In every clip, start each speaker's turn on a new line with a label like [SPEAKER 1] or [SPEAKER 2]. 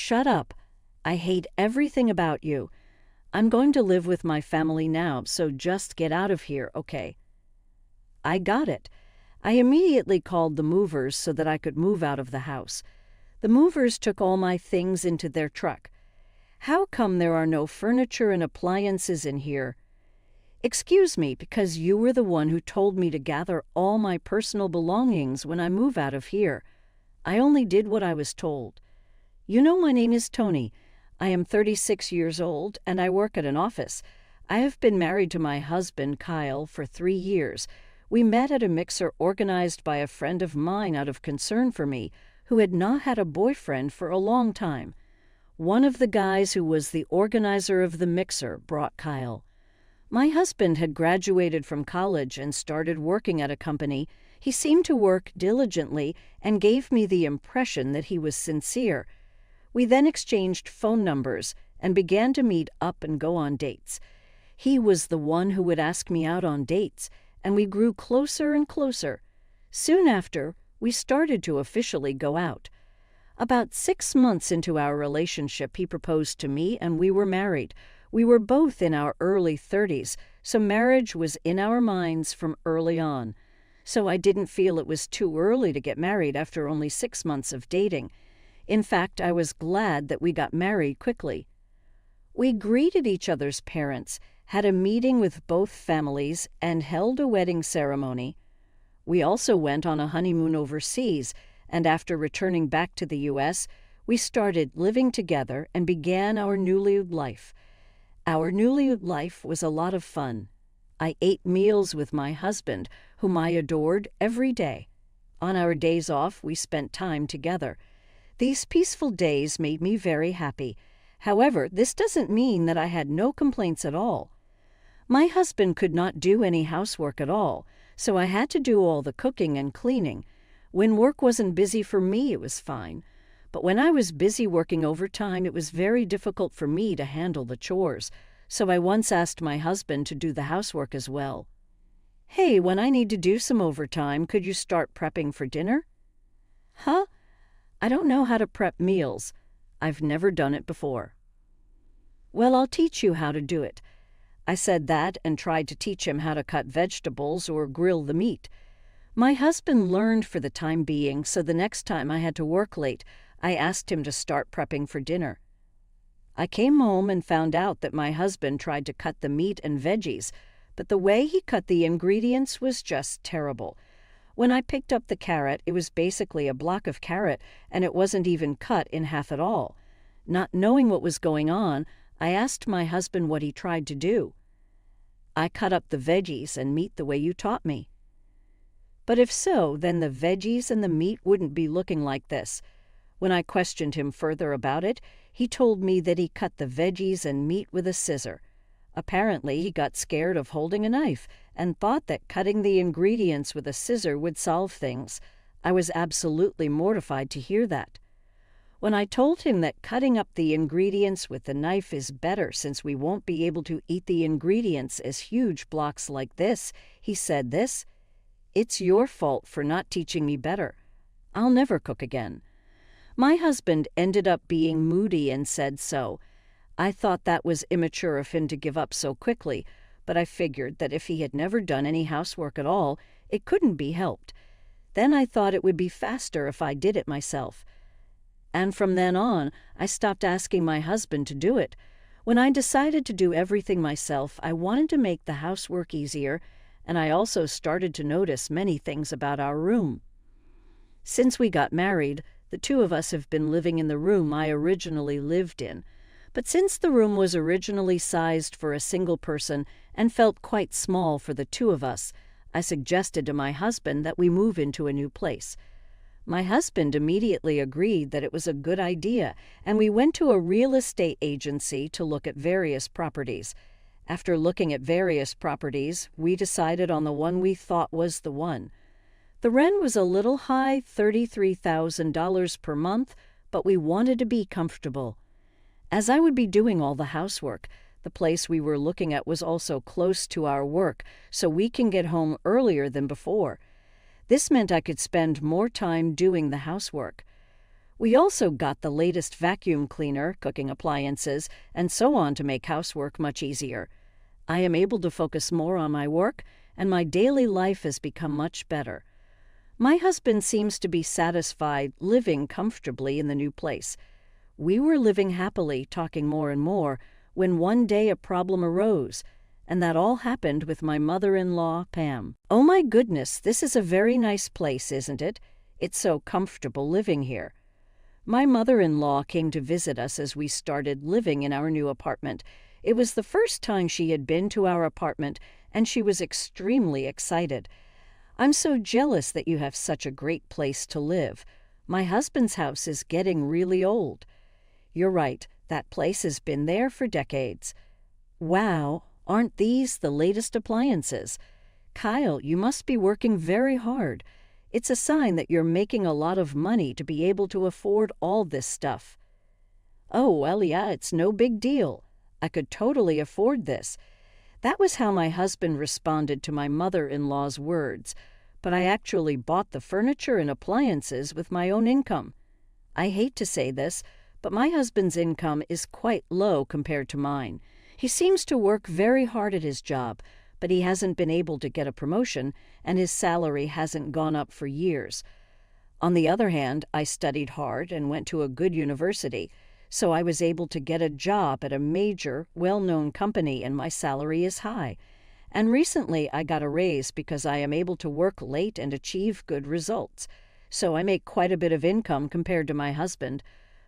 [SPEAKER 1] shut up. I hate everything about you. I'm going to live with my family now, so just get out of here, okay? I got it. I immediately called the movers so that I could move out of the house. The movers took all my things into their truck. How come there are no furniture and appliances in here? Excuse me, because you were the one who told me to gather all my personal belongings when I move out of here. I only did what I was told. You know, my name is Tony. I am 36 years old, and I work at an office. I have been married to my husband, Kyle, for 3 years. We met at a mixer organized by a friend of mine out of concern for me, who had not had a boyfriend for a long time. One of the guys who was the organizer of the mixer brought Kyle. My husband had graduated from college and started working at a company. He seemed to work diligently and gave me the impression that he was sincere. We then exchanged phone numbers and began to meet up and go on dates. He was the one who would ask me out on dates, and we grew closer and closer. Soon after, we started to officially go out. About 6 months into our relationship, he proposed to me, and we were married. We were both in our early 30s, so marriage was in our minds from early on. So I didn't feel it was too early to get married after only 6 months of dating. In fact, I was glad that we got married quickly. We greeted each other's parents, had a meeting with both families, and held a wedding ceremony. We also went on a honeymoon overseas, and after returning back to the U.S., we started living together and began our newlywed life. Our newlywed life was a lot of fun. I ate meals with my husband, whom I adored, every day. On our days off, we spent time together. These peaceful days made me very happy. However, this doesn't mean that I had no complaints at all. My husband could not do any housework at all, so I had to do all the cooking and cleaning. When work wasn't busy for me, it was fine. But when I was busy working overtime, it was very difficult for me to handle the chores, so I once asked my husband to do the housework as well. Hey, when I need to do some overtime, could you start prepping for dinner? Huh? I don't know how to prep meals. I've never done it before. Well, I'll teach you how to do it. I said that and tried to teach him how to cut vegetables or grill the meat. My husband learned for the time being, so the next time I had to work late, I asked him to start prepping for dinner. I came home and found out that my husband tried to cut the meat and veggies, but the way he cut the ingredients was just terrible. When I picked up the carrot, it was basically a block of carrot, and it wasn't even cut in half at all. Not knowing what was going on, I asked my husband what he tried to do. I cut up the veggies and meat the way you taught me. But if so, then the veggies and the meat wouldn't be looking like this. When I questioned him further about it, he told me that he cut the veggies and meat with a scissor. Apparently, he got scared of holding a knife and thought that cutting the ingredients with a scissor would solve things. I was absolutely mortified to hear that. When I told him that cutting up the ingredients with the knife is better since we won't be able to eat the ingredients as huge blocks like this, he said this: "It's your fault for not teaching me better. I'll never cook again." My husband ended up being moody and said so. I thought that was immature of him to give up so quickly, but I figured that if he had never done any housework at all, it couldn't be helped. Then I thought it would be faster if I did it myself. And from then on, I stopped asking my husband to do it. When I decided to do everything myself, I wanted to make the housework easier, and I also started to notice many things about our room. Since we got married, the two of us have been living in the room I originally lived in. But since the room was originally sized for a single person and felt quite small for the two of us, I suggested to my husband that we move into a new place. My husband immediately agreed that it was a good idea, and we went to a real estate agency to look at various properties. After looking at various properties, we decided on the one we thought was the one. The rent was a little high, $33,000 per month, but we wanted to be comfortable. As I would be doing all the housework, the place we were looking at was also close to our work, so we can get home earlier than before. This meant I could spend more time doing the housework. We also got the latest vacuum cleaner, cooking appliances, and so on to make housework much easier. I am able to focus more on my work, and my daily life has become much better. My husband seems to be satisfied living comfortably in the new place. We were living happily, talking more and more, when one day a problem arose, and that all happened with my mother-in-law, Pam. Oh my goodness, this is a very nice place, isn't it? It's so comfortable living here. My mother-in-law came to visit us as we started living in our new apartment. It was the first time she had been to our apartment, and she was extremely excited. I'm so jealous that you have such a great place to live. My husband's house is getting really old. You're right, that place has been there for decades. Wow, aren't these the latest appliances? Kyle, you must be working very hard. It's a sign that you're making a lot of money to be able to afford all this stuff. Oh, well, yeah, it's no big deal. I could totally afford this. That was how my husband responded to my mother-in-law's words, but I actually bought the furniture and appliances with my own income. I hate to say this, but my husband's income is quite low compared to mine. He seems to work very hard at his job, but he hasn't been able to get a promotion, and his salary hasn't gone up for years. On the other hand, I studied hard and went to a good university, so I was able to get a job at a major, well-known company, and my salary is high. And recently I got a raise because I am able to work late and achieve good results. So I make quite a bit of income compared to my husband.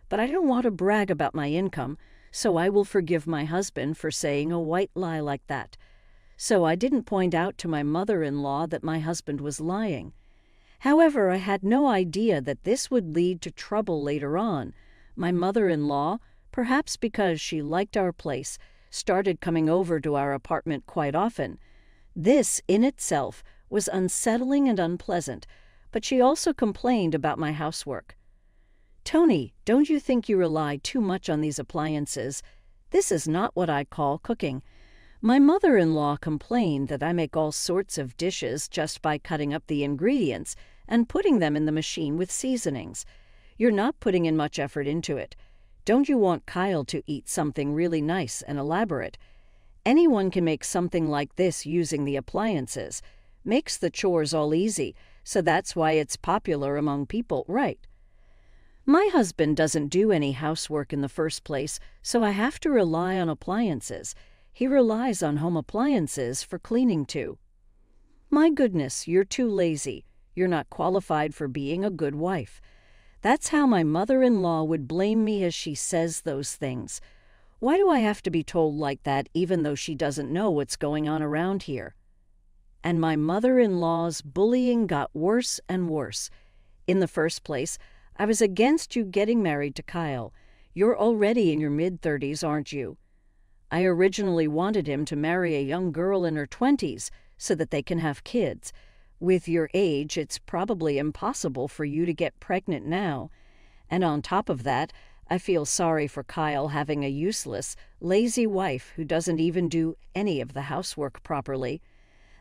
[SPEAKER 1] But I don't want to brag about my income, so I will forgive my husband for saying a white lie like that. So I didn't point out to my mother-in-law that my husband was lying. However, I had no idea that this would lead to trouble later on. My mother-in-law, perhaps because she liked our place, started coming over to our apartment quite often. This, in itself, was unsettling and unpleasant, but she also complained about my housework. Tony, don't you think you rely too much on these appliances? This is not what I call cooking. My mother-in-law complained that I make all sorts of dishes just by cutting up the ingredients and putting them in the machine with seasonings. You're not putting in much effort into it. Don't you want Kyle to eat something really nice and elaborate? Anyone can make something like this using the appliances. Makes the chores all easy, so that's why it's popular among people, right? My husband doesn't do any housework in the first place, so I have to rely on appliances. He relies on home appliances for cleaning too. My goodness, you're too lazy. You're not qualified for being a good wife. That's how my mother-in-law would blame me as she says those things. Why do I have to be told like that even though she doesn't know what's going on around here? And my mother-in-law's bullying got worse and worse. In the first place, I was against you getting married to Kyle. You're already in your mid-30s, aren't you? I originally wanted him to marry a young girl in her 20s so that they can have kids. With your age, it's probably impossible for you to get pregnant now. And on top of that, I feel sorry for Kyle having a useless, lazy wife who doesn't even do any of the housework properly.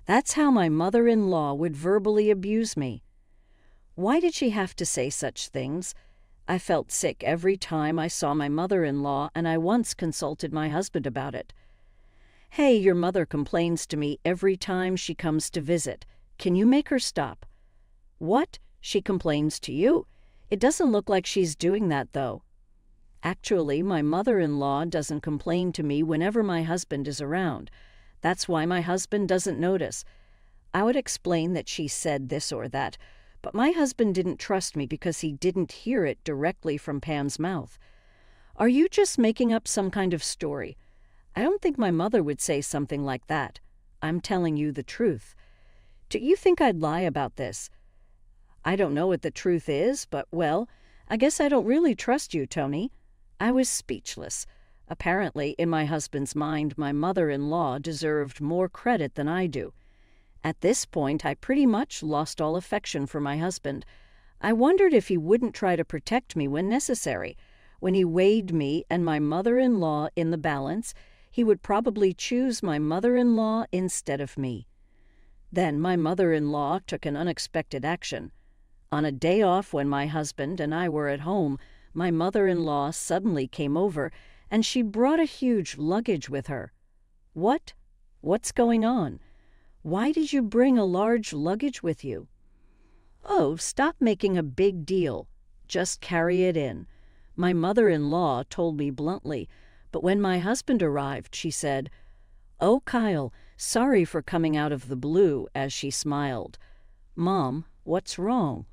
[SPEAKER 1] That's how my mother-in-law would verbally abuse me. Why did she have to say such things? I felt sick every time I saw my mother-in-law, and I once consulted my husband about it. Hey, your mother complains to me every time she comes to visit. Can you make her stop? What? She complains to you? It doesn't look like she's doing that, though. Actually, my mother-in-law doesn't complain to me whenever my husband is around. That's why my husband doesn't notice. I would explain that she said this or that, but my husband didn't trust me because he didn't hear it directly from Pam's mouth. Are you just making up some kind of story? I don't think my mother would say something like that. I'm telling you the truth. Do you think I'd lie about this? I don't know what the truth is, but, well, I guess I don't really trust you, Tony. I was speechless. Apparently, in my husband's mind, my mother-in-law deserved more credit than I do. At this point, I pretty much lost all affection for my husband. I wondered if he wouldn't try to protect me when necessary. When he weighed me and my mother-in-law in the balance, he would probably choose my mother-in-law instead of me. Then my mother-in-law took an unexpected action. On a day off when my husband and I were at home, my mother-in-law suddenly came over, and she brought a huge luggage with her. What? What's going on? Why did you bring a large luggage with you? Oh, stop making a big deal. Just carry it in. My mother-in-law told me bluntly, but when my husband arrived, she said, "Oh, Kyle, sorry for coming out of the blue," as she smiled. "Mom, what's wrong?"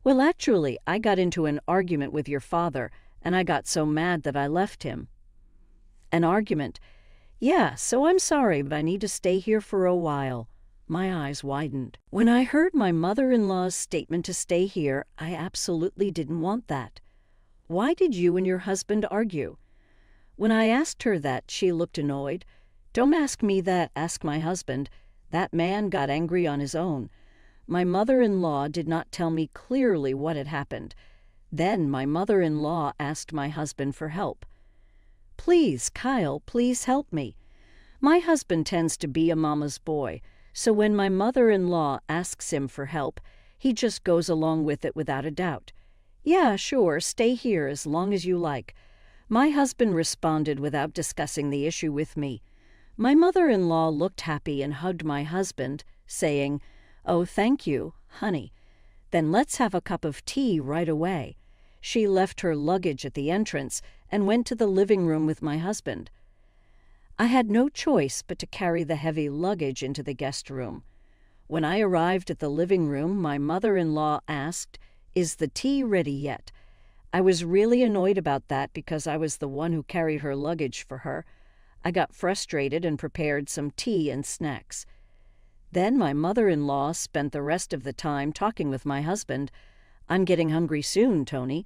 [SPEAKER 1] "Well, actually, I got into an argument with your father, and I got so mad that I left him." "An argument?" "Yeah, so I'm sorry, but I need to stay here for a while." My eyes widened. When I heard my mother-in-law's statement to stay here, I absolutely didn't want that. "Why did you and your husband argue?" When I asked her that, she looked annoyed. "Don't ask me that, ask my husband. That man got angry on his own." My mother-in-law did not tell me clearly what had happened. Then my mother-in-law asked my husband for help. "Please, Kyle, please help me." My husband tends to be a mama's boy, so when my mother-in-law asks him for help, he just goes along with it without a doubt. "Yeah, sure, stay here as long as you like." My husband responded without discussing the issue with me. My mother-in-law looked happy and hugged my husband, saying, "Oh, thank you, honey. Then let's have a cup of tea right away." She left her luggage at the entrance and went to the living room with my husband. I had no choice but to carry the heavy luggage into the guest room. When I arrived at the living room, my mother-in-law asked, "Is the tea ready yet?" I was really annoyed about that because I was the one who carried her luggage for her. I got frustrated and prepared some tea and snacks. Then my mother-in-law spent the rest of the time talking with my husband. "I'm getting hungry soon, Tony.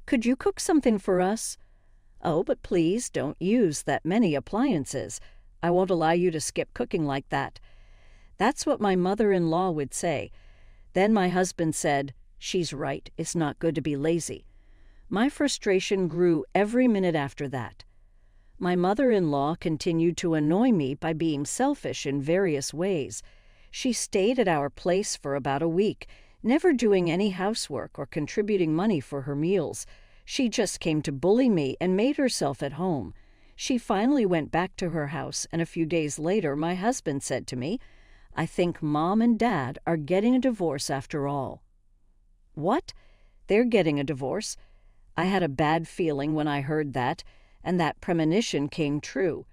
[SPEAKER 1] Could you cook something for us?" "Oh, but please don't use that many appliances. I won't allow you to skip cooking like that." That's what my mother-in-law would say. Then my husband said, "She's right, it's not good to be lazy." My frustration grew every minute after that. My mother-in-law continued to annoy me by being selfish in various ways. She stayed at our place for about a week, never doing any housework or contributing money for her meals. She just came to bully me and made herself at home. She finally went back to her house, and a few days later my husband said to me, "I think Mom and Dad are getting a divorce after all." What? They're getting a divorce? I had a bad feeling when I heard that, and that premonition came true.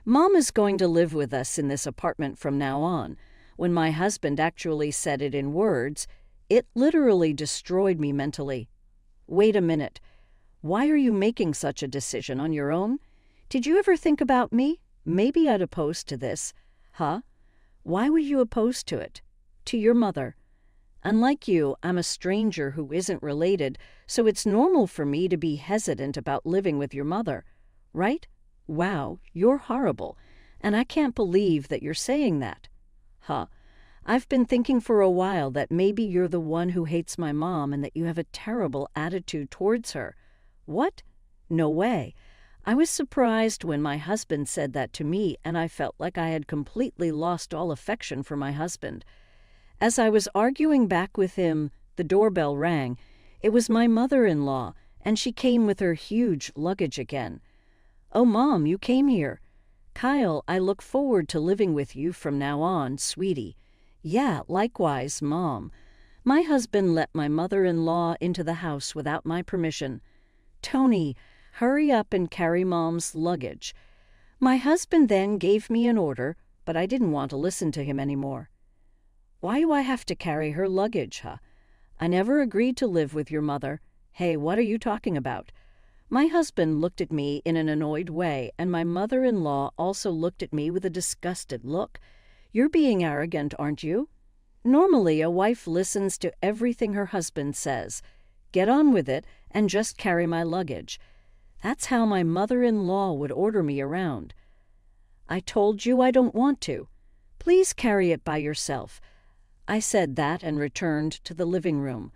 [SPEAKER 1] Mom is going to live with us in this apartment from now on. When my husband actually said it in words, it literally destroyed me mentally. Wait a minute. Why are you making such a decision on your own? Did you ever think about me? Maybe I'd oppose to this. Huh? Why would you oppose to it? To your mother. Unlike you, I'm a stranger who isn't related, so it's normal for me to be hesitant about living with your mother. Right? Wow, you're horrible, and I can't believe that you're saying that. Huh. I've been thinking for a while that maybe you're the one who hates my mom and that you have a terrible attitude towards her. What? No way. I was surprised when my husband said that to me, and I felt like I had completely lost all affection for my husband. As I was arguing back with him, the doorbell rang. It was my mother-in-law, and she came with her huge luggage again. "Oh, Mom, you came here." "Kyle, I look forward to living with you from now on, sweetie." "Yeah, likewise, Mom." My husband let my mother-in-law into the house without my permission. "Tony, hurry up and carry Mom's luggage." My husband then gave me an order, but I didn't want to listen to him anymore. "Why do I have to carry her luggage, huh? I never agreed to live with your mother. Hey, what are you talking about?" My husband looked at me in an annoyed way, and my mother-in-law also looked at me with a disgusted look. "You're being arrogant, aren't you? Normally, a wife listens to everything her husband says. Get on with it and just carry my luggage." That's how my mother-in-law would order me around. "I told you I don't want to. Please carry it by yourself." I said that and returned to the living room.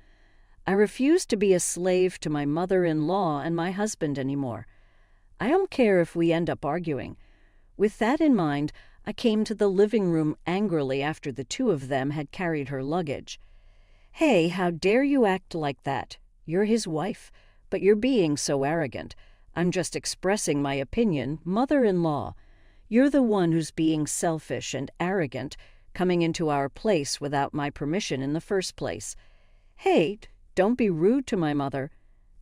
[SPEAKER 1] I refused to be a slave to my mother-in-law and my husband anymore. I don't care if we end up arguing. With that in mind, I came to the living room angrily after the two of them had carried her luggage. Hey, how dare you act like that? You're his wife, but you're being so arrogant. I'm just expressing my opinion, mother-in-law. You're the one who's being selfish and arrogant, coming into our place without my permission in the first place. Hey, don't be rude to my mother.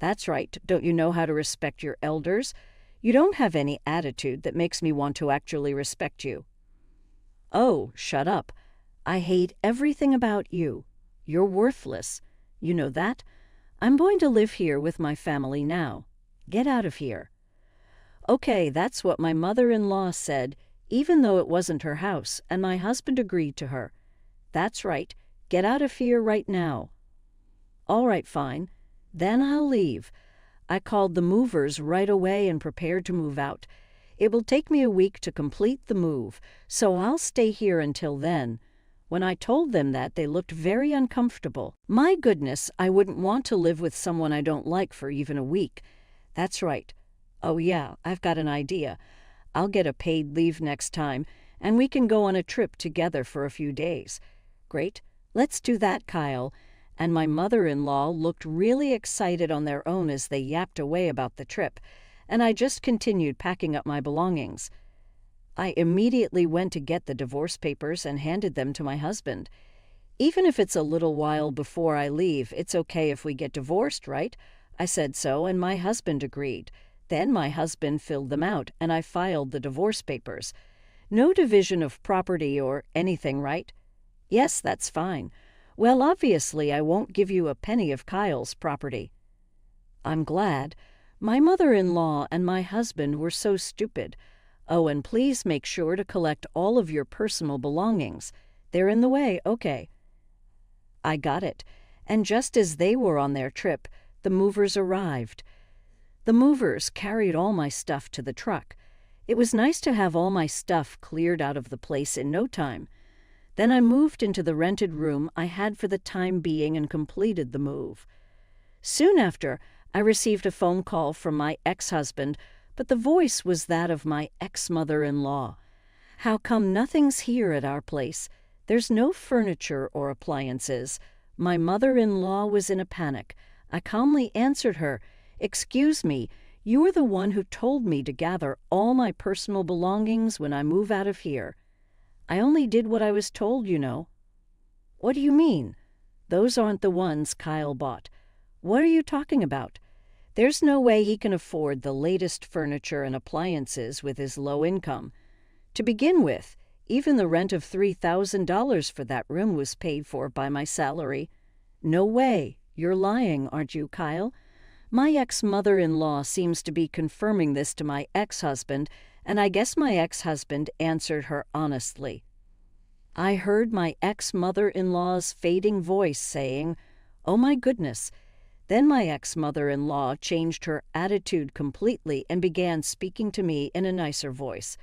[SPEAKER 1] That's right, don't you know how to respect your elders? You don't have any attitude that makes me want to actually respect you. Oh, shut up. I hate everything about you. You're worthless. You know that? I'm going to live here with my family now. Get out of here. Okay, that's what my mother-in-law said, even though it wasn't her house, and my husband agreed to her. That's right. Get out of here right now. All right, fine. Then I'll leave. I called the movers right away and prepared to move out. It will take me a week to complete the move, so I'll stay here until then. When I told them that, they looked very uncomfortable. My goodness, I wouldn't want to live with someone I don't like for even a week. That's right. Oh yeah, I've got an idea. I'll get a paid leave next time, and we can go on a trip together for a few days. Great. Let's do that, Kyle. And my mother-in-law looked really excited on their own as they yapped away about the trip, and I just continued packing up my belongings. I immediately went to get the divorce papers and handed them to my husband. Even if it's a little while before I leave, it's okay if we get divorced, right? I said so, and my husband agreed. Then my husband filled them out, and I filed the divorce papers. No division of property or anything, right? Yes, that's fine. Well, obviously, I won't give you a penny of Kyle's property. I'm glad. My mother-in-law and my husband were so stupid. Oh, and please make sure to collect all of your personal belongings. They're in the way, okay. I got it. And just as they were on their trip, the movers arrived. The movers carried all my stuff to the truck. It was nice to have all my stuff cleared out of the place in no time. Then I moved into the rented room I had for the time being and completed the move. Soon after, I received a phone call from my ex-husband, but the voice was that of my ex-mother-in-law. How come nothing's here at our place? There's no furniture or appliances. My mother-in-law was in a panic. I calmly answered her, "Excuse me, you are the one who told me to gather all my personal belongings when I move out of here. I only did what I was told, you know." "What do you mean? Those aren't the ones Kyle bought. What are you talking about? There's no way he can afford the latest furniture and appliances with his low income. To begin with, even the rent of $3,000 for that room was paid for by my salary. No way. You're lying, aren't you, Kyle?" My ex-mother-in-law seems to be confirming this to my ex-husband, and I guess my ex-husband answered her honestly. I heard my ex-mother-in-law's fading voice saying, "Oh my goodness." Then my ex-mother-in-law changed her attitude completely and began speaking to me in a nicer voice.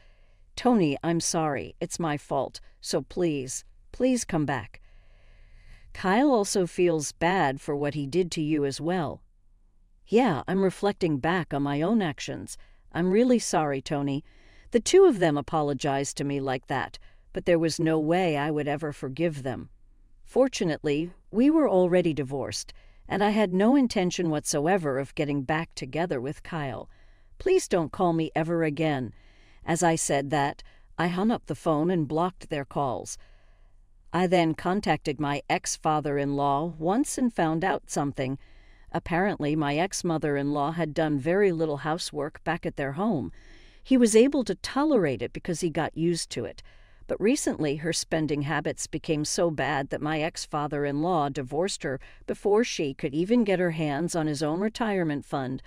[SPEAKER 1] "Tony, I'm sorry. It's my fault. So please, please come back. Kyle also feels bad for what he did to you as well." "Yeah, I'm reflecting back on my own actions. I'm really sorry, Tony. The two of them apologized to me like that, but there was no way I would ever forgive them. Fortunately, we were already divorced, and I had no intention whatsoever of getting back together with Kyle. Please don't call me ever again." As I said that, I hung up the phone and blocked their calls. I then contacted my ex-father-in-law once and found out something. Apparently, my ex-mother-in-law had done very little housework back at their home. He was able to tolerate it because he got used to it. But recently, her spending habits became so bad that my ex-father-in-law divorced her before she could even get her hands on his own retirement fund.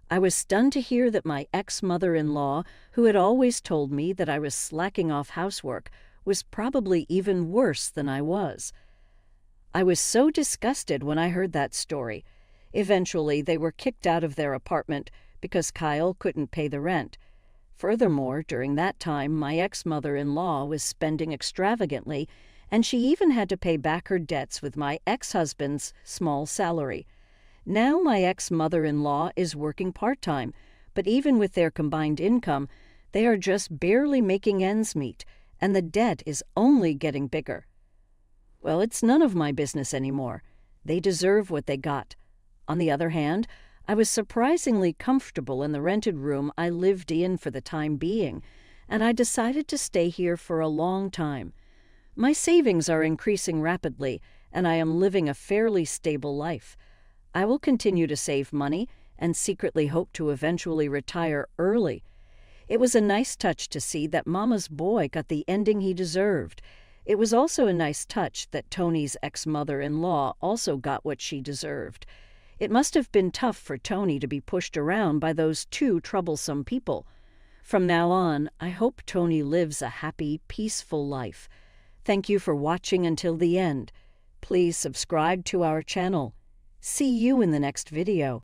[SPEAKER 1] I was stunned to hear that my ex-mother-in-law, who had always told me that I was slacking off housework, was probably even worse than I was. I was so disgusted when I heard that story. Eventually, they were kicked out of their apartment because Kyle couldn't pay the rent. Furthermore, during that time, my ex-mother-in-law was spending extravagantly, and she even had to pay back her debts with my ex-husband's small salary. Now my ex-mother-in-law is working part-time, but even with their combined income, they are just barely making ends meet, and the debt is only getting bigger. Well, it's none of my business anymore. They deserve what they got. On the other hand, I was surprisingly comfortable in the rented room I lived in for the time being, and I decided to stay here for a long time. My savings are increasing rapidly, and I am living a fairly stable life. I will continue to save money and secretly hope to eventually retire early. It was a nice touch to see that Mama's boy got the ending he deserved. It was also a nice touch that Tony's ex-mother-in-law also got what she deserved. It must have been tough for Tony to be pushed around by those two troublesome people. From now on, I hope Tony lives a happy, peaceful life. Thank you for watching until the end. Please subscribe to our channel. See you in the next video.